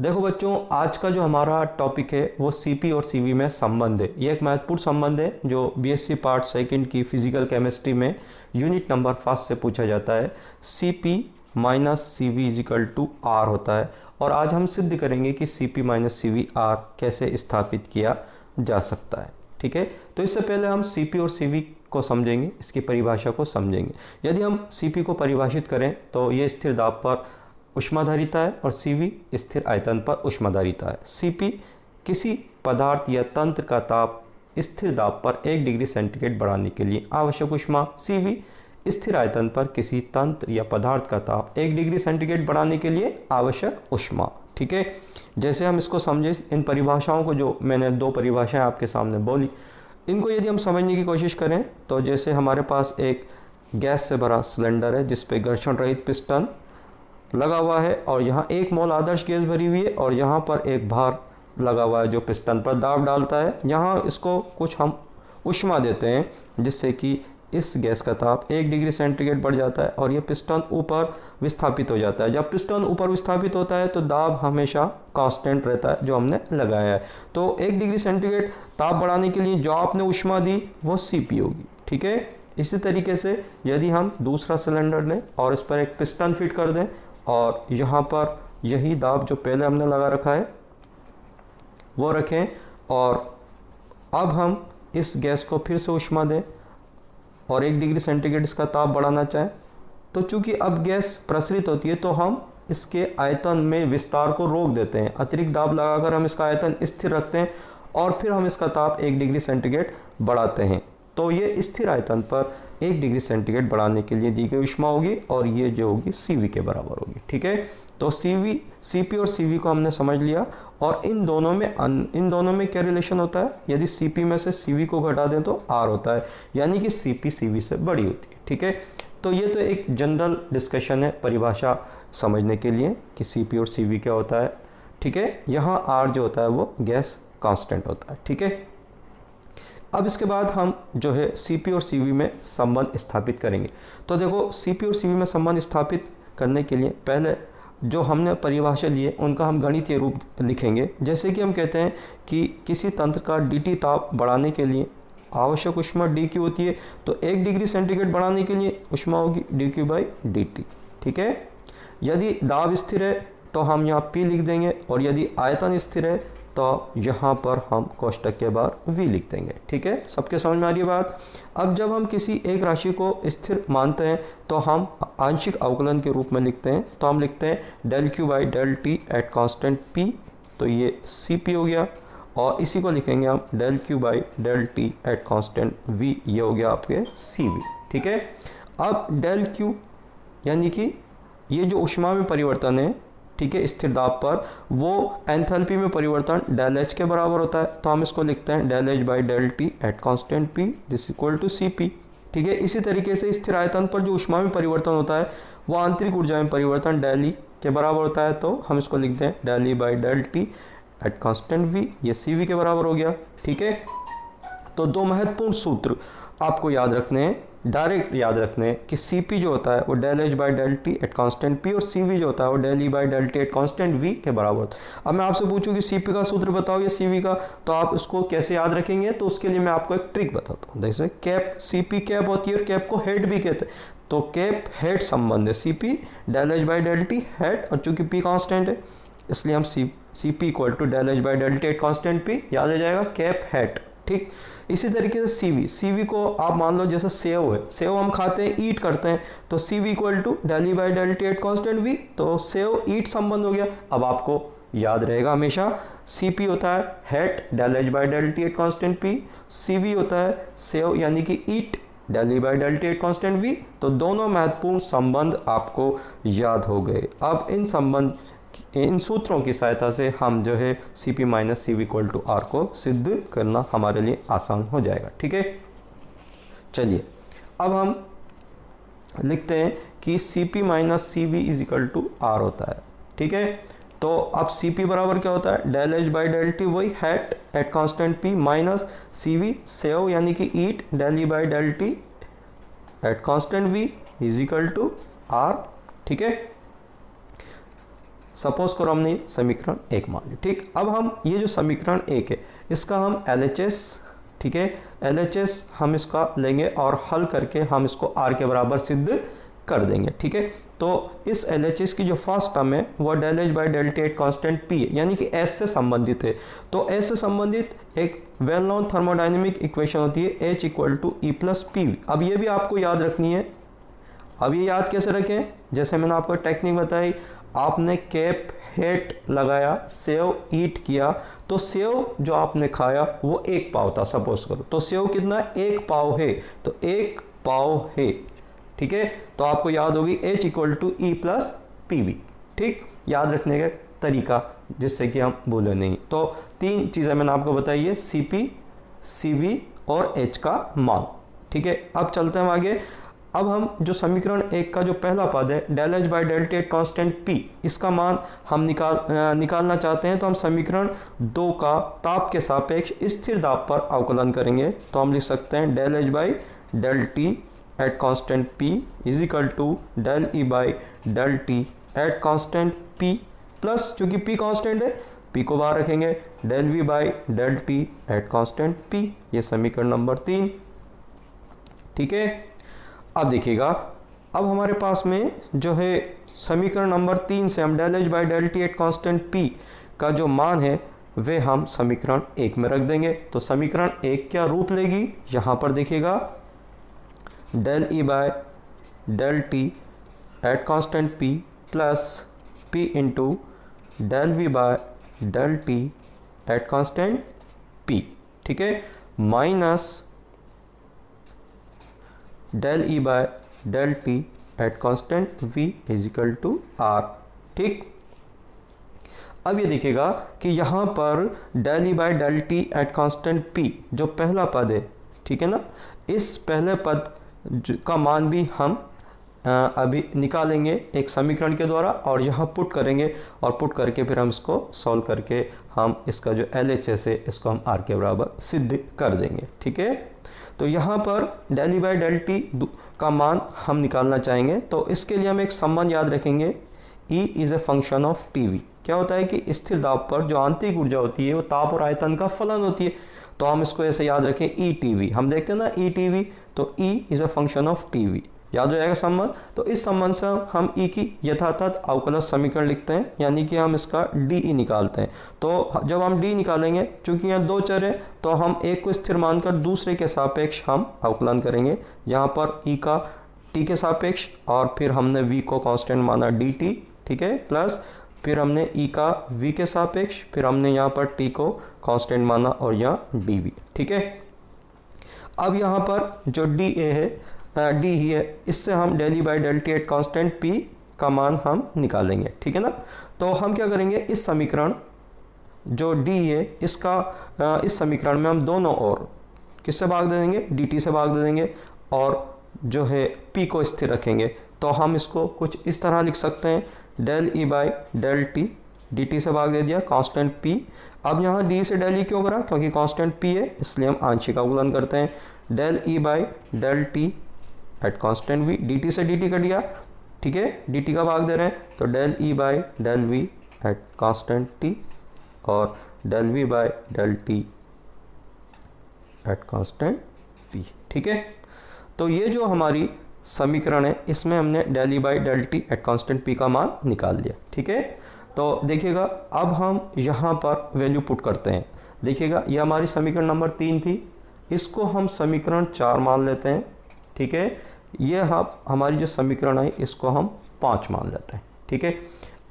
देखो बच्चों, आज का जो हमारा टॉपिक है वो सीपी और सीवी में संबंध है। ये एक महत्वपूर्ण संबंध है जो बीएससी पार्ट सेकंड की फिजिकल केमिस्ट्री में यूनिट नंबर 5 से पूछा जाता है। CP minus CV equal to R होता है और आज हम सिद्ध करेंगे कि सीपी माइनस सीवी आर कैसे स्थापित किया जा सकता है। ठीक है, तो इससे पहले हम सीपी और सीवी को समझेंगे, इसकी परिभाषा को समझेंगे। यदि हम सीपी को परिभाषित करें तो ये स्थिर दाब पर ऊष्माधारिता है और सीवी स्थिर आयतन पर ऊष्माधारिता है। सीपी किसी पदार्थ या तंत्र का ताप स्थिर दाब पर 1 डिग्री सेंटीग्रेड बढ़ाने के लिए आवश्यक ऊष्मा, सीवी स्थिर आयतन पर किसी तंत्र या पदार्थ का ताप 1 डिग्री सेंटीग्रेड बढ़ाने के लिए आवश्यक ऊष्मा। ठीक है, जैसे हम इसको समझे, इन परिभाषाओं को जो मैंने 2 परिभाषाएं आपके सामने बोली, इनको यदि हम समझने की कोशिश करें तो जैसे हमारे पास एक गैस से भरा सिलेंडर है जिस पे घर्षण रहित पिस्टन लगा हुआ है और यहाँ 1 मोल आदर्श गैस भरी हुई है और यहाँ पर एक भार लगा हुआ है जो पिस्टन पर दाब डालता है। यहाँ इसको कुछ हम ऊष्मा देते हैं जिससे कि इस गैस का ताप 1 डिग्री सेंटीग्रेड बढ़ जाता है और यह पिस्टन ऊपर विस्थापित हो जाता है। जब पिस्टन ऊपर विस्थापित होता है तो दाब हमेशा कांस्टेंट रहता है जो हमने लगाया है। तो 1 डिग्री सेंटीग्रेड ताप बढ़ाने के लिए जो आपने ऊष्मा दी वो सीपी होगी। ठीक है, इसी तरीके से यदि हम दूसरा सिलेंडर लें और इस पर एक पिस्टन फिट कर दें और यहाँ पर यही दाब जो पहले हमने लगा रखा है वो रखें और अब हम इस गैस को फिर से ऊष्मा दें और 1 डिग्री सेंटीग्रेड इसका ताप बढ़ाना चाहें, तो चूंकि अब गैस प्रसरित होती है तो हम इसके आयतन में विस्तार को रोक देते हैं। अतिरिक्त दाब लगाकर हम इसका आयतन स्थिर रखते हैं और फिर हम इसका ताप 1 डिग्री सेंटीग्रेड बढ़ाते हैं। तो ये स्थिर आयतन पर 1 डिग्री सेंटीग्रेड बढ़ाने के लिए दी गई ऊष्मा होगी और ये जो होगी सीवी के बराबर होगी। ठीक है, तो सीपी और सीवी को हमने समझ लिया और इन दोनों में क्या रिलेशन होता है। यदि सीपी में से सीवी को घटा दें तो आर होता है, यानी कि सीपी सीवी से बड़ी होती है। ठीक है, तो ये तो एक जनरल डिस्कशन है परिभाषा समझने के लिए कि सीपी और सीवी क्या होता है। ठीक है, यहाँ आर जो होता है वो गैस कांस्टेंट होता है। ठीक है, अब इसके बाद हम जो है सीपी और सीवी में संबंध स्थापित करेंगे। तो देखो, सीपी और सीवी में संबंध स्थापित करने के लिए पहले जो हमने परिभाषा ली है उनका हम गणितीय रूप लिखेंगे। जैसे कि हम कहते हैं कि किसी तंत्र का dt ताप बढ़ाने के लिए आवश्यक ऊष्मा dq होती है, तो 1 डिग्री सेंटीग्रेड बढ़ाने के लिए ऊष्मा होगी dq/dt। ठीक है, यदि दाब स्थिर है तो हम यहाँ P लिख देंगे और यदि आयतन स्थिर है तो यहाँ पर हम कोष्टक के बाहर V लिख देंगे। ठीक है, सबके समझ में आ रही है बात। अब जब हम किसी एक राशि को स्थिर मानते हैं तो हम आंशिक अवकलन के रूप में लिखते हैं। तो हम लिखते हैं del Q/del T at constant P, तो ये CP हो गया और इसी को लिखेंगे हम del Q/del T at constant V, ये हो गया आपके CV। ठीक है, अब del Q यानी कि ये जो ऊष्मा में परिवर्तन है, ठीक है, स्थिर दाब पर, वो एंथैल्पी में परिवर्तन डेल एच के बराबर होता है। तो हम इसको लिखते हैं del H/del T at constant P this equal to CP। ठीक है, इसी तरीके से स्थिर आयतन पर जो ऊष्मा में परिवर्तन होता है वो आंतरिक ऊर्जा में परिवर्तन del E के बराबर होता है। तो हम इसको लिखते हैं del E/del T at constant V, ये CV के बराबर हो गया। ठीक है, तो 2 महत्वपूर्ण सूत्र आपको याद रखने हैं, डायरेक्ट याद रखने हैं कि CP जो होता है वो del H/del T at constant P और CV जो होता है वो del E/del T at constant V के बराबर होता है। अब मैं आपसे पूछूं कि CP का सूत्र बताओ या CV का, तो आप उसको कैसे याद रखेंगे, तो उसके लिए मैं आपको एक ट्रिक बताता हूँ। जैसे कैप, CP कैप होती है और कैप को हेड भी कहते हैं, तो कैप हेड संबंध है CP del H/del T head, और चूंकि P कांस्टेंट है इसलिए हम CP equal to del H/del T at constant P याद आ जाएगा, कैप हेड। ठीक, इसी तरीके से CV को आप मान लो जैसे सेव है, सेव हम खाते हैं, ईट करते हैं, तो CV equal to del E/del T at constant V, तो सेव ईट संबंध हो गया। अब आपको याद रहेगा हमेशा CP होता है head del H/del T at constant P, CV होता है सेव यानी कि ईट del E/del T at constant V। तो दोनों महत्वपूर्ण संबंध आपको याद हो गए। अब इन सूत्रों की सहायता से हम जो है CP minus CV equal to R को सिद्ध करना हमारे लिए आसान हो जाएगा। ठीक है, चलिए अब हम लिखते हैं कि CP minus CV is equal to R होता है। ठीक है, तो अब CP बराबर क्या होता है, del H/del T वही हेड at constant P minus CV सेव यानी कि ईट del E/del T at constant V is equal to R। ठीक है, सपोज करो हमने समीकरण 1 मान लिया, ठीक। अब हम ये जो समीकरण 1 है इसका हम LHS, ठीक है, LHS हम इसका लेंगे और हल करके हम इसको R के बराबर सिद्ध कर देंगे, ठीक है। तो इस LHS की जो फर्स्ट टर्म है वो del H by del T at constant P है, यानी कि S से संबंधित है। तो S से संबंधित एक वेल नोन थर्मोडाइनमिक इक्वेशन होती है H equal to E plus P V. अब ये भी आपको याद रखनी है। अब ये याद कैसे रखें, जैसे मैंने आपको टेक्निक बताई, आपने कैप हेट लगाया, सेव ईट किया, तो सेव जो आपने खाया वो 1 पाव था सपोज करो, तो सेव कितना 1 पाव है, तो 1 पाव है, ठीक है। तो आपको याद होगी H equal to E plus P V, ठीक। याद रखने का तरीका जिससे कि हम भूलें नहीं। तो 3 चीज़ें मैंने आपको बताई है, CP, CV और H का मान, ठीक है। अब चलते हैं आगे। अब हम जो समीकरण 1 का जो पहला पद है del H by del T at constant P, इसका मान हम निकालना चाहते हैं। तो हम समीकरण 2 का ताप के सापेक्ष स्थिर दाब पर अवकलन करेंगे। तो हम लिख सकते हैं del H by del T at constant P is equal to del E by del T at constant P plus, चूँकि P कॉन्स्टेंट है P को बाहर रखेंगे, del V by del T at constant P। ये समीकरण number 3, ठीक है। अब देखिएगा, अब हमारे पास में जो है समीकरण नंबर 3 से हम del H by del T at constant P का जो मान है वे हम समीकरण 1 में रख देंगे। तो समीकरण 1 क्या रूप लेगी, यहाँ पर देखिएगा del E by del T at constant P plus P into del V by del T at constant P, ठीक है, minus del E by del T at constant V is equal to R, ठीक। अब ये देखिएगा कि यहाँ पर del E by del T at constant P जो पहला पद है, ठीक है ना, इस पहले पद का मान भी हम अभी निकालेंगे एक समीकरण के द्वारा और यहाँ पुट करेंगे, और पुट करके फिर हम इसको सॉल्व करके हम इसका जो LHS है इसको हम R के बराबर सिद्ध कर देंगे, ठीक है। तो यहाँ पर del E by del T का मान हम निकालना चाहेंगे। तो इसके लिए हम एक संबंध याद रखेंगे, E is a function of TV। क्या होता है कि स्थिर दाब पर जो आंतरिक ऊर्जा होती है वो ताप और आयतन का फलन होती है। तो हम इसको ऐसे याद रखें ETV, हम देखते हैं ना ETV, तो E is a function of TV, याद हो जाएगा संबंध। तो इस संबंध से हम E की यथातथ अवकलज समीकरण लिखते हैं, यानी कि हम इसका DE निकालते हैं। तो जब हम D निकालेंगे, चूंकि यहाँ 2 चर है, तो हम एक को स्थिर मानकर दूसरे के सापेक्ष हम अवकलन करेंगे। यहाँ पर E का T के सापेक्ष और फिर हमने V को कांस्टेंट माना DT, ठीक है, प्लस फिर हमने E का V के सापेक्ष, फिर हमने यहाँ पर T को कांस्टेंट माना और यहाँ DV, ठीक है। अब यहाँ पर जो DA है D ही है, इससे हम del E by del T at constant P का मान हम निकालेंगे, ठीक है ना। तो हम क्या करेंगे, इस समीकरण जो D है इसका इस समीकरण में हम दोनों ओर किससे भाग दे देंगे, DT से भाग दे देंगे, और जो है P को स्थिर रखेंगे। तो हम इसको कुछ इस तरह लिख सकते हैं, del E by del T DT से भाग दे दिया कांस्टेंट P। अब यहाँ D से डेल ई क्यों करा, क्योंकि कांस्टेंट P है इसलिए हम आंशिक अवकलन करते हैं। Del E by del T at constant V, DT से DT कट गया, ठीक है, DT का भाग दे रहे हैं, तो del E by del V at constant T और del V by del T at constant P, ठीक है। तो ये जो हमारी समीकरण है इसमें हमने del E by del T at constant P का मान निकाल दिया, ठीक है। तो देखिएगा अब हम यहाँ पर वैल्यू पुट करते हैं। देखिएगा ये हमारी समीकरण नंबर 3 थी, इसको हम समीकरण 4 मान लेते हैं, ठीक है। ये हमारी जो समीकरण है इसको हम 5 मान लेते हैं, ठीक है।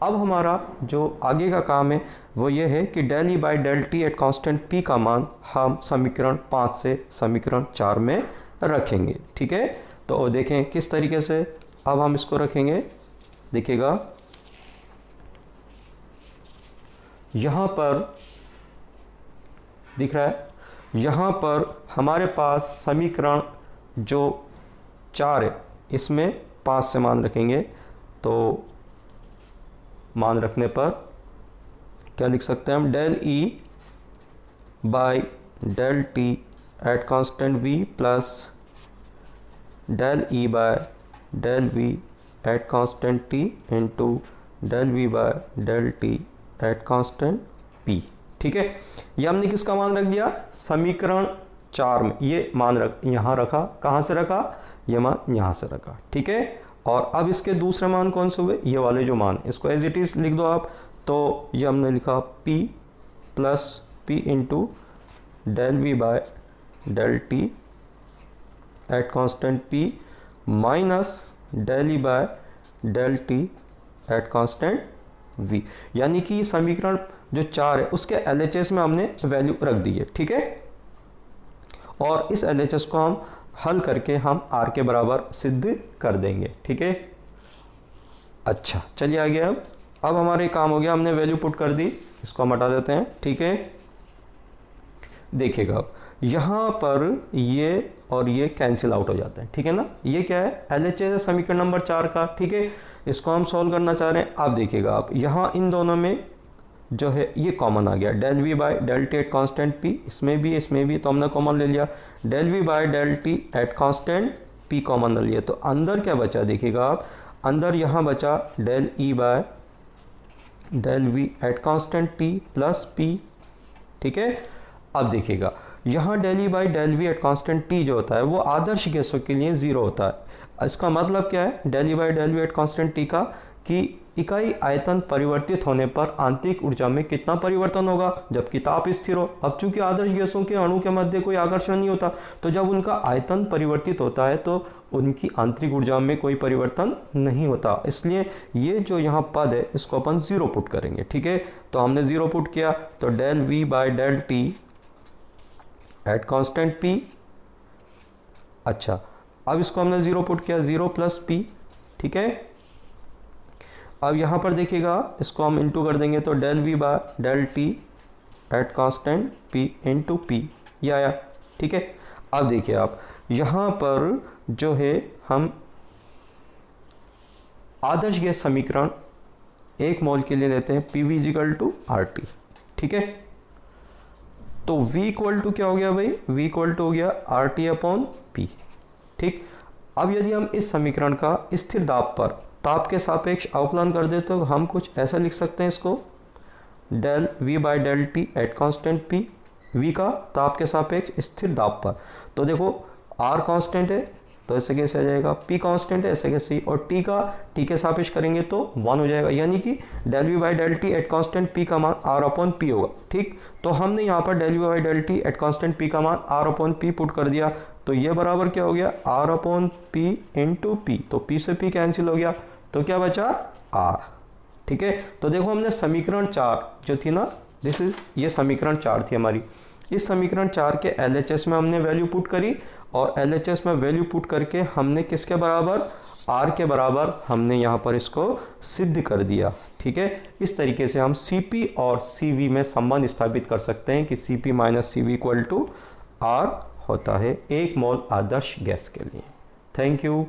अब हमारा जो आगे का काम है वो ये है कि del E by del T at constant P का मान हम समीकरण 5 से समीकरण 4 में रखेंगे, ठीक है। तो देखें किस तरीके से अब हम इसको रखेंगे। देखिएगा यहाँ पर दिख रहा है, यहाँ पर हमारे पास समीकरण जो 4 है इसमें 5 से मान रखेंगे। तो मान रखने पर क्या लिख सकते हैं हम, del E by del T at constant V plus del E by del V at constant T into del V by del T at constant P. ठीक है, ये हमने किसका मान रख दिया, समीकरण 4 में ये मान यहाँ रखा। कहाँ से रखा, ये मान यहाँ से रखा। ठीक है, और अब इसके दूसरे मान कौन से हुए, ये वाले जो मान, इसको एज इट इज लिख दो आप। तो ये हमने लिखा p plus P into del V by del T at constant p minus del E by del T at constant v। यानी कि समीकरण जो 4 है उसके LHS में हमने वैल्यू रख दी है। ठीक है, और इस LHS को हम हल करके हम r के बराबर सिद्ध कर देंगे। ठीक है, अच्छा चलिए आगे। अब हमारे काम हो गया, हमने वैल्यू पुट कर दी, इसको हम हटा देते हैं। ठीक है, देखिएगा अब यहाँ पर ये और ये कैंसिल आउट हो जाते हैं। ठीक है ना, ये क्या है, LHS है समीकरण नंबर 4 का। ठीक है, इसको हम सॉल्व करना चाह रहे हैं। आप देखिएगा, आप यहाँ इन दोनों में जो है ये कॉमन आ गया, del V by del T at constant P, इसमें भी तो हमने कॉमन ले लिया। Del V by del T at constant P common ले लिया, तो अंदर क्या बचा, देखिएगा आप, अंदर यहाँ बचा del E by del V at constant T plus P. ठीक है, अब देखिएगा यहाँ del E by del V at constant T जो होता है वो आदर्श गैसों के लिए 0 होता है। इसका मतलब क्या है, del E by del V at constant T का, कि इकाई आयतन परिवर्तित होने पर आंतरिक ऊर्जा में कितना परिवर्तन होगा जबकि ताप स्थिर हो। अब चूंकि आदर्श गैसों के अणु के मध्य कोई आकर्षण नहीं होता, तो जब उनका आयतन परिवर्तित होता है तो उनकी आंतरिक ऊर्जा में कोई परिवर्तन नहीं होता। इसलिए ये जो यहाँ पद है इसको अपन 0 पुट करेंगे। ठीक है, तो हमने 0 पुट किया, तो del V by del T at constant P. अच्छा, अब इसको हमने 0 पुट किया, 0 प्लस पी। ठीक है, अब यहाँ पर देखिएगा, इसको हम इंटू कर देंगे, तो del V by del T at constant P into P, ये आया। ठीक है, अब देखिए आप यहाँ पर जो है हम आदर्श गैस समीकरण 1 मोल के लिए लेते हैं, P V equal to R T. ठीक है, तो v इक्वल टू क्या हो गया भाई, v इक्वल टू हो गया आर टी अपॉन पी। ठीक, अब यदि हम इस समीकरण का स्थिर दाब पर ताप के सापेक्ष अवकलन कर दे तो हम कुछ ऐसा लिख सकते हैं इसको, del v by del T at constant p, v का ताप के सापेक्ष स्थिर दाब पर। तो देखो r कांस्टेंट है तो ऐसे कैसे आ जाएगा, p कांस्टेंट है ऐसे कैसे, और t के सापेक्ष करेंगे तो 1 हो जाएगा, यानी कि del V by del T at constant p का मान r अपॉन p होगा। ठीक, तो हमने यहाँ पर del V by del T at constant p का मान r अपॉन p पुट कर दिया, तो ये बराबर क्या हो गया, r upon p into p, तो p से p कैंसिल हो गया, तो क्या बचा r। ठीक है, तो देखो हमने समीकरण 4 जो थी ना, ये समीकरण 4 थी हमारी, इस समीकरण 4 के LHS में हमने वैल्यू पुट करी, और LHS में वैल्यू पुट करके हमने किसके बराबर, R के बराबर हमने यहाँ पर इसको सिद्ध कर दिया। ठीक है, इस तरीके से हम CP और CV में संबंध स्थापित कर सकते हैं कि CP minus CV equal to R होता है 1 मोल आदर्श गैस के लिए। Thank you.